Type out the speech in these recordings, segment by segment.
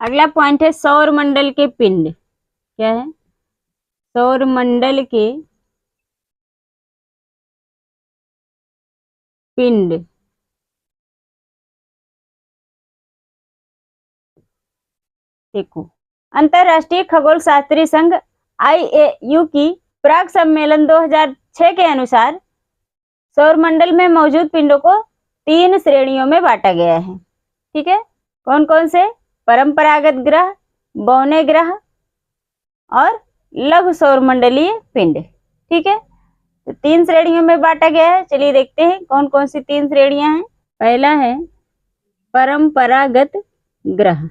अगला पॉइंट है सौर मंडल के पिंड। क्या है? सौर मंडल के पिंड। देखो, अंतरराष्ट्रीय खगोल शास्त्री संघ IAU की प्राग सम्मेलन 2006 के अनुसार सौर मंडल में मौजूद पिंडों को 3 श्रेणियों में बांटा गया है। ठीक है, कौन कौन से? परंपरागत ग्रह, बौने ग्रह और लघु सौर मंडलीय पिंड। ठीक है, तो 3 श्रेणियों में बांटा गया है। चलिए देखते हैं कौन कौन सी 3 श्रेणियां हैं। पहला है परंपरागत ग्रह।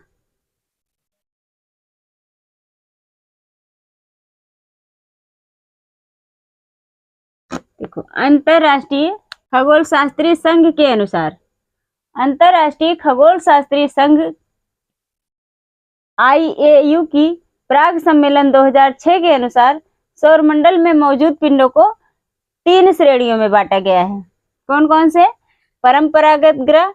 देखो, अंतरराष्ट्रीय खगोल शास्त्री संघ के अनुसार, अंतरराष्ट्रीय खगोल शास्त्री संघ IAU की प्राग सम्मेलन 2006 के अनुसार सौरमंडल में मौजूद पिंडों को 3 श्रेणियों में बांटा गया है। कौन कौन से? परंपरागत ग्रह,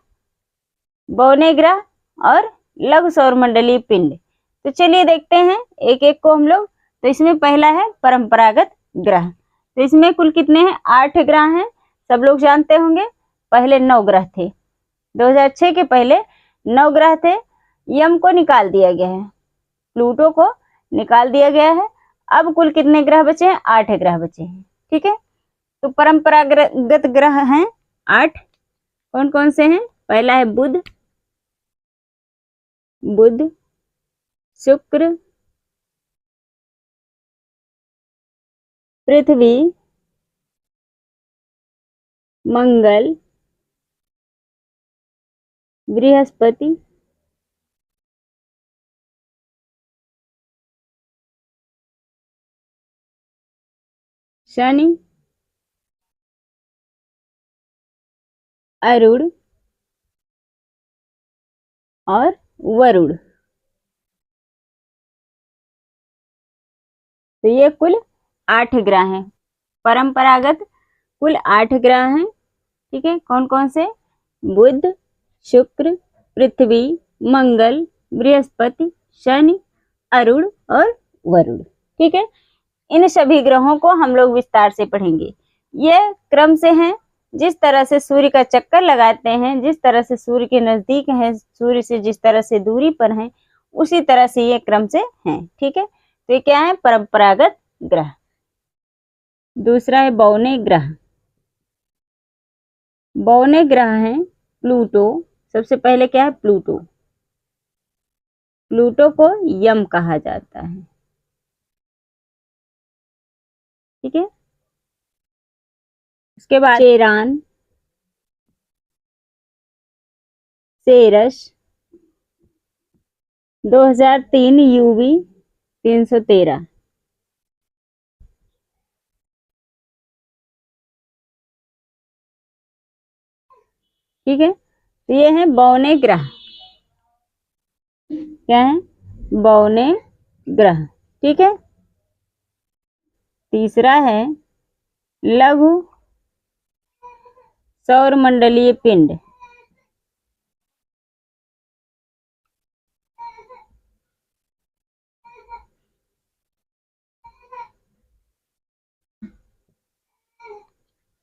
बौने ग्रह और लघु सौरमंडलीय पिंड। तो चलिए देखते हैं एक एक को हम लोग। तो इसमें पहला है परंपरागत ग्रह। तो इसमें कुल कितने हैं? 8 ग्रह हैं। सब लोग जानते होंगे, पहले 9 ग्रह थे। 2006 के पहले 9 ग्रह थे। यम को निकाल दिया गया है, प्लूटो को निकाल दिया गया है। अब कुल कितने ग्रह बचे हैं? 8 ग्रह बचे हैं। ठीक है, तो परंपरागत ग्रह हैं 8। कौन कौन से हैं? पहला है बुध, शुक्र, पृथ्वी, मंगल, बृहस्पति, शनि, अरुण और वरुण। तो ये कुल 8 ग्रह हैं। परंपरागत कुल 8 ग्रह हैं। ठीक है, कौन कौन से? बुध, शुक्र, पृथ्वी, मंगल, बृहस्पति, शनि, अरुण और वरुण। ठीक है, इन सभी ग्रहों को हम लोग विस्तार से पढ़ेंगे। ये क्रम से हैं, जिस तरह से सूर्य का चक्कर लगाते हैं, जिस तरह से सूर्य के नजदीक हैं, सूर्य से जिस तरह से दूरी पर हैं, उसी तरह से ये क्रम से हैं। ठीक है, तो ये क्या है? परंपरागत ग्रह। दूसरा है बौने ग्रह। बौने ग्रह हैं प्लूटो। सबसे पहले क्या है? प्लूटो। प्लूटो को यम कहा जाता है। ठीक है, उसके बाद चेरान, सेरस, 2003 UV 313। ठीक है, तो ये है बौने ग्रह। क्या है? बौने ग्रह। ठीक है, तीसरा है लघु सौरमंडलीय पिंड।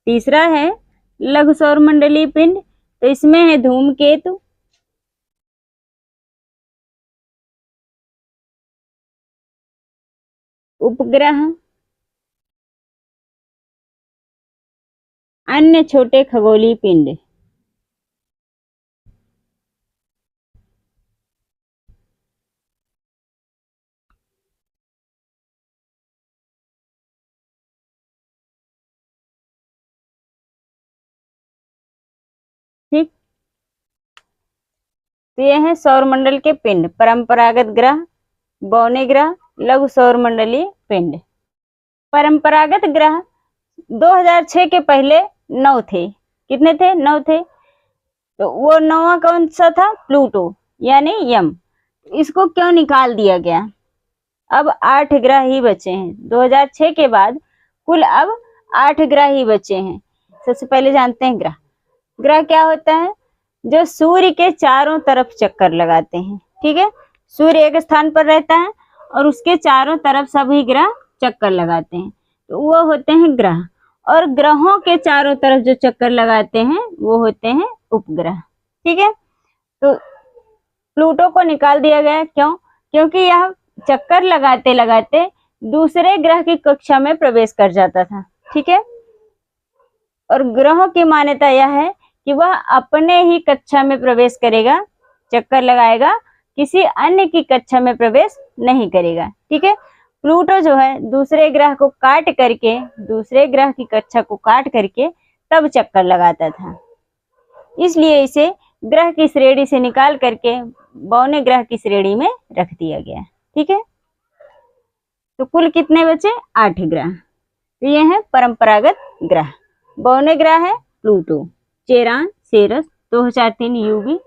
तीसरा है लघु सौरमंडलीय पिंड। तो इसमें है धूमकेतु, उपग्रह, अन्य छोटे खगोलीय पिंड। ठीक, तो ये है सौरमंडल के पिंड। परंपरागत ग्रह, बौने ग्रह, लघु सौरमंडलीय पिंड। परंपरागत ग्रह 2006 के पहले 9 थे। कितने थे? 9 थे। तो वो 9वां कौन सा था? प्लूटो यानी यम। इसको क्यों निकाल दिया गया? अब 8 ग्रह ही बचे हैं। 2006 के बाद कुल अब 8 ग्रह ही बचे हैं। सबसे पहले जानते हैं ग्रह। ग्रह क्या होता है? जो सूर्य के चारों तरफ चक्कर लगाते हैं। ठीक है, सूर्य एक स्थान पर रहता है और उसके चारों तरफ सभी ग्रह चक्कर लगाते हैं, तो वो होते हैं ग्रह। और ग्रहों के चारों तरफ जो चक्कर लगाते हैं वो होते हैं उपग्रह। ठीक है, तो प्लूटो को निकाल दिया गया। क्यों? क्योंकि यह चक्कर लगाते लगाते दूसरे ग्रह की कक्षा में प्रवेश कर जाता था। ठीक है, और ग्रहों की मान्यता यह है कि वह अपने ही कक्षा में प्रवेश करेगा, चक्कर लगाएगा, किसी अन्य की कक्षा में प्रवेश नहीं करेगा। ठीक है, प्लूटो जो है दूसरे ग्रह को काट करके, दूसरे ग्रह की कक्षा को काट करके तब चक्कर लगाता था, इसलिए इसे ग्रह की श्रेणी से निकाल करके बौने ग्रह की श्रेणी में रख दिया गया। ठीक है, तो कुल कितने बचे? 8 ग्रह। तो ये है परंपरागत ग्रह। बौने ग्रह है प्लूटो, चेरान, सेरस, 2003 यूवी,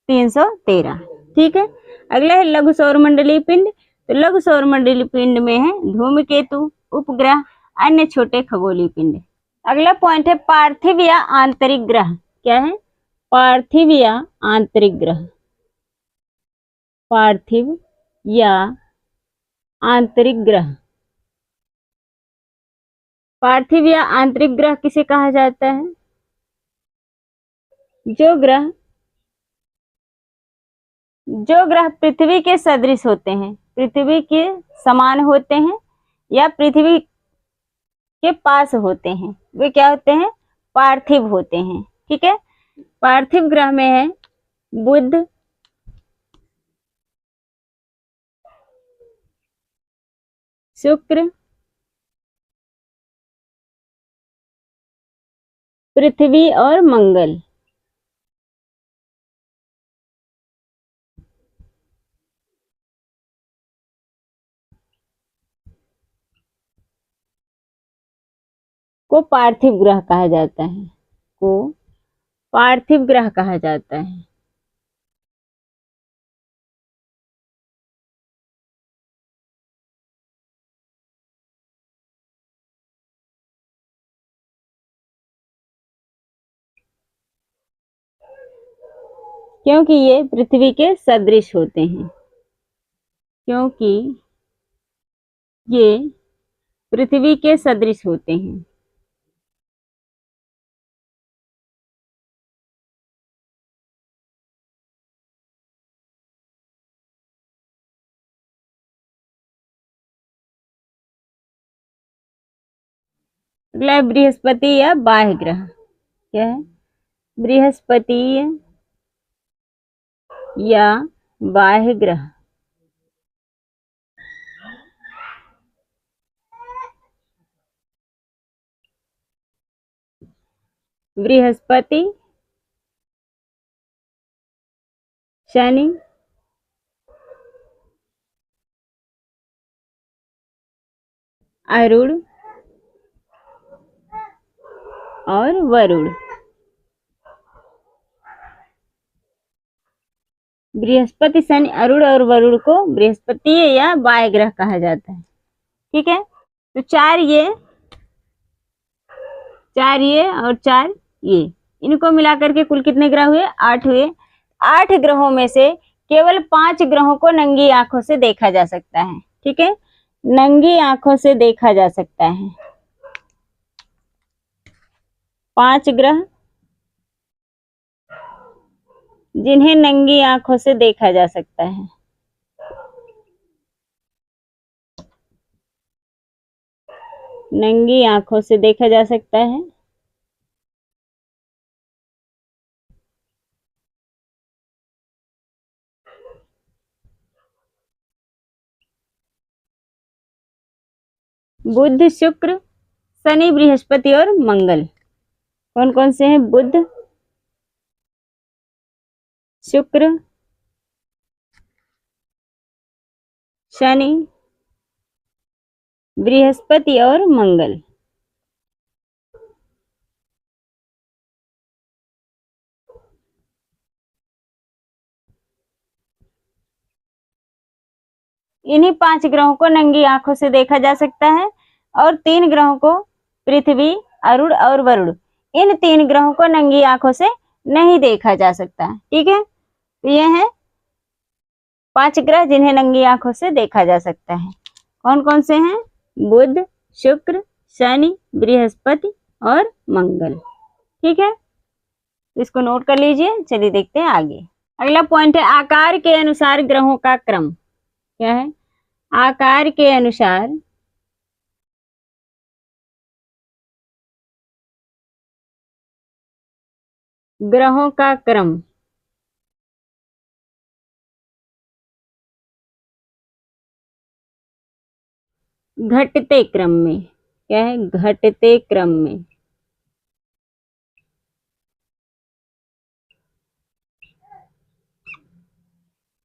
313। ठीक है, अगला है लघु सौरमंडलीय पिंड। तो लघु सौरमंडलीय पिंड में है धूमकेतु, उपग्रह, अन्य छोटे खगोलीय पिंड। अगला पॉइंट है पार्थिव या आंतरिक ग्रह। क्या है? पार्थिव या आंतरिक ग्रह। पार्थिव या आंतरिक ग्रह। पार्थिव या आंतरिक ग्रह किसे कहा जाता है? जो ग्रह पृथ्वी के सदृश होते हैं, पृथ्वी के समान होते हैं या पृथ्वी के पास होते हैं, वे क्या होते हैं? पार्थिव होते हैं। ठीक है, पार्थिव ग्रह में है बुध, शुक्र, पृथ्वी और मंगल। को पार्थिव ग्रह कहा जाता है, को पार्थिव ग्रह कहा जाता है। क्योंकि ये पृथ्वी के सदृश होते हैं, क्योंकि ये पृथ्वी के सदृश होते हैं। अगला है बृहस्पति या बाह्य ग्रह। क्या है? बृहस्पति या बाह्य ग्रह। बृहस्पति, शनि, अरुण और वरुण। बृहस्पति, शनि, अरुण और वरुण को बृहस्पति या बाह्य ग्रह कहा जाता है। ठीक है, तो 4 ये और 4 ये, इनको मिलाकर के कुल कितने ग्रह हुए? 8 हुए। 8 ग्रहों में से केवल 5 ग्रहों को नंगी आंखों से देखा जा सकता है। ठीक है, नंगी आंखों से देखा जा सकता है। 5 ग्रह जिन्हें नंगी आंखों से देखा जा सकता है। नंगी आंखों से देखा जा सकता है। बुध, शुक्र, शनि, बृहस्पति और मंगल। कौन कौन से हैं? बुध, शुक्र, शनि, बृहस्पति और मंगल। इन्हीं 5 ग्रहों को नंगी आंखों से देखा जा सकता है और 3 ग्रहों को, पृथ्वी, अरुण और वरुण, इन 3 ग्रहों को नंगी आंखों से नहीं देखा जा सकता। ठीक है, तो ये है 5 ग्रह जिन्हें नंगी आंखों से देखा जा सकता है। कौन कौन से हैं? बुध, शुक्र, शनि, बृहस्पति और मंगल। ठीक है, इसको नोट कर लीजिए। चलिए देखते हैं आगे। अगला पॉइंट है आकार के अनुसार ग्रहों का क्रम। क्या है? आकार के अनुसार ग्रहों का क्रम। घटते क्रम में। क्या है? घटते क्रम में।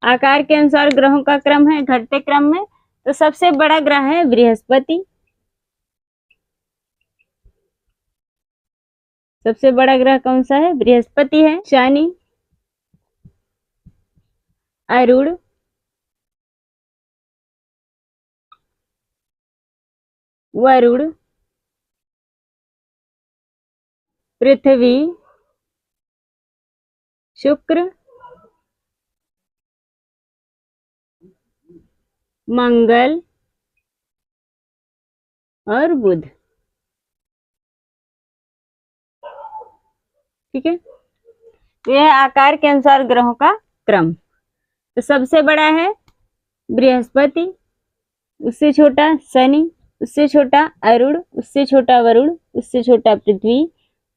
आकार के अनुसार ग्रहों का क्रम है घटते क्रम में। तो सबसे बड़ा ग्रह है बृहस्पति। सबसे बड़ा ग्रह कौन सा है? बृहस्पति है। शनि, अरुण, वरुण, पृथ्वी, शुक्र, मंगल और बुध। ठीक है, यह है आकार के अनुसार ग्रहों का क्रम। तो सबसे बड़ा है बृहस्पति, उससे छोटा शनि, उससे छोटा अरुण, उससे छोटा वरुण, उससे छोटा पृथ्वी,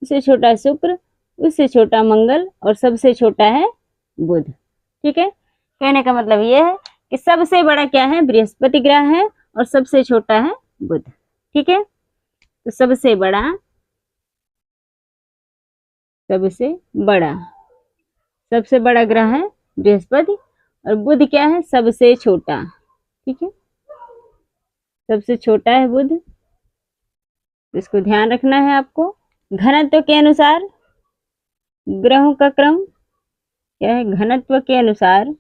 उससे छोटा शुक्र, उससे छोटा मंगल और सबसे छोटा है बुध। ठीक है, कहने का मतलब यह है कि सबसे बड़ा क्या है? बृहस्पति ग्रह है और सबसे छोटा है बुध। ठीक है, तो सबसे बड़ा ग्रह है बृहस्पति और बुध क्या है? सबसे छोटा। ठीक है, सबसे छोटा है बुध, इसको ध्यान रखना है आपको। घनत्व के अनुसार ग्रहों का क्रम। क्या है? घनत्व के अनुसार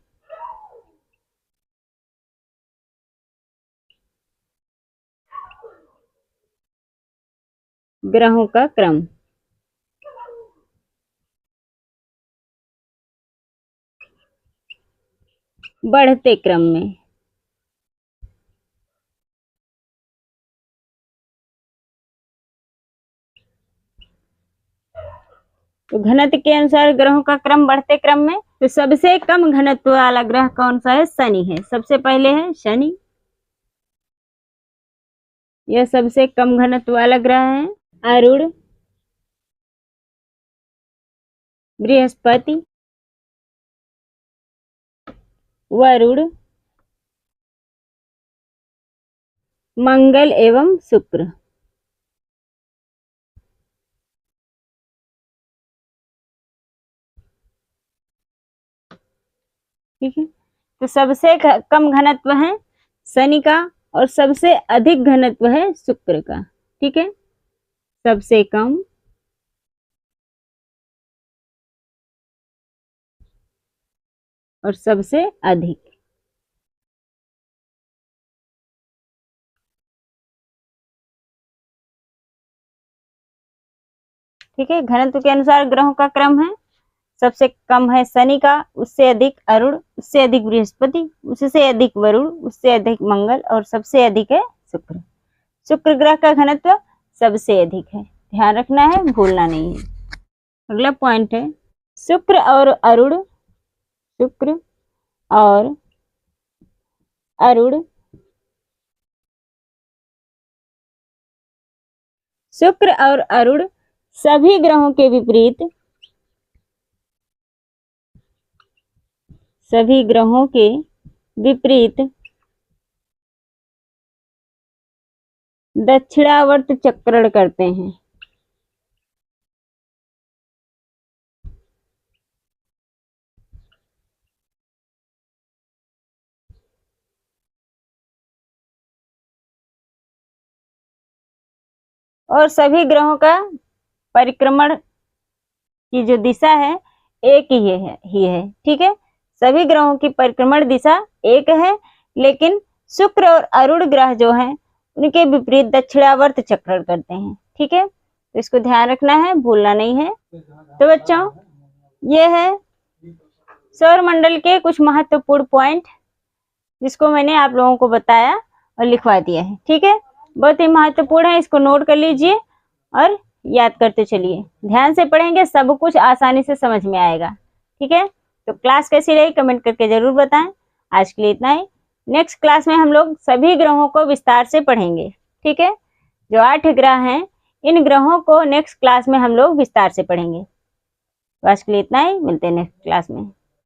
ग्रहों का क्रम। बढ़ते क्रम में। तो घनत्व के अनुसार ग्रहों का क्रम बढ़ते क्रम में। तो सबसे कम घनत्व वाला ग्रह कौन सा है? शनि है। सबसे पहले है शनि, यह सबसे कम घनत्व वाला ग्रह है। अरुण, बृहस्पति, वरुण, मंगल एवं शुक्र। ठीक है, तो सबसे कम घनत्व है शनि का और सबसे अधिक घनत्व है शुक्र का। ठीक है, सबसे कम और सबसे अधिक। ठीक है, घनत्व के अनुसार ग्रहों का क्रम है। सबसे कम है शनि का, उससे अधिक अरुण, उससे अधिक बृहस्पति, उससे अधिक वरुण, उससे अधिक मंगल और सबसे अधिक है शुक्र। शुक्र ग्रह का घनत्व सबसे अधिक है, ध्यान रखना है, भूलना नहीं है। अगला पॉइंट है शुक्र और अरुण। शुक्र और अरुण। शुक्र और अरुण सभी ग्रहों के विपरीत, सभी ग्रहों के विपरीत दक्षिणावर्त चक्रण करते हैं। और सभी ग्रहों का परिक्रमण की जो दिशा है एक ही है। ठीक है, सभी ग्रहों की परिक्रमण दिशा एक है, लेकिन शुक्र और अरुण ग्रह जो हैं उनके विपरीत दक्षिणावर्त चक्रण करते हैं। ठीक है, तो इसको ध्यान रखना है, भूलना नहीं है। तो बच्चों, ये है सौर मंडल के कुछ महत्वपूर्ण पॉइंट जिसको मैंने आप लोगों को बताया और लिखवा दिया है। ठीक है, बहुत ही महत्वपूर्ण है, इसको नोट कर लीजिए और याद करते चलिए। ध्यान से पढ़ेंगे, सब कुछ आसानी से समझ में आएगा। ठीक है, तो क्लास कैसी रही कमेंट करके जरूर बताएं। आज के लिए इतना ही। नेक्स्ट क्लास में हम लोग सभी ग्रहों को विस्तार से पढ़ेंगे। ठीक है, जो 8 ग्रह हैं, इन ग्रहों को नेक्स्ट क्लास में हम लोग विस्तार से पढ़ेंगे। तो आज के लिए इतना ही, मिलते हैं नेक्स्ट क्लास में।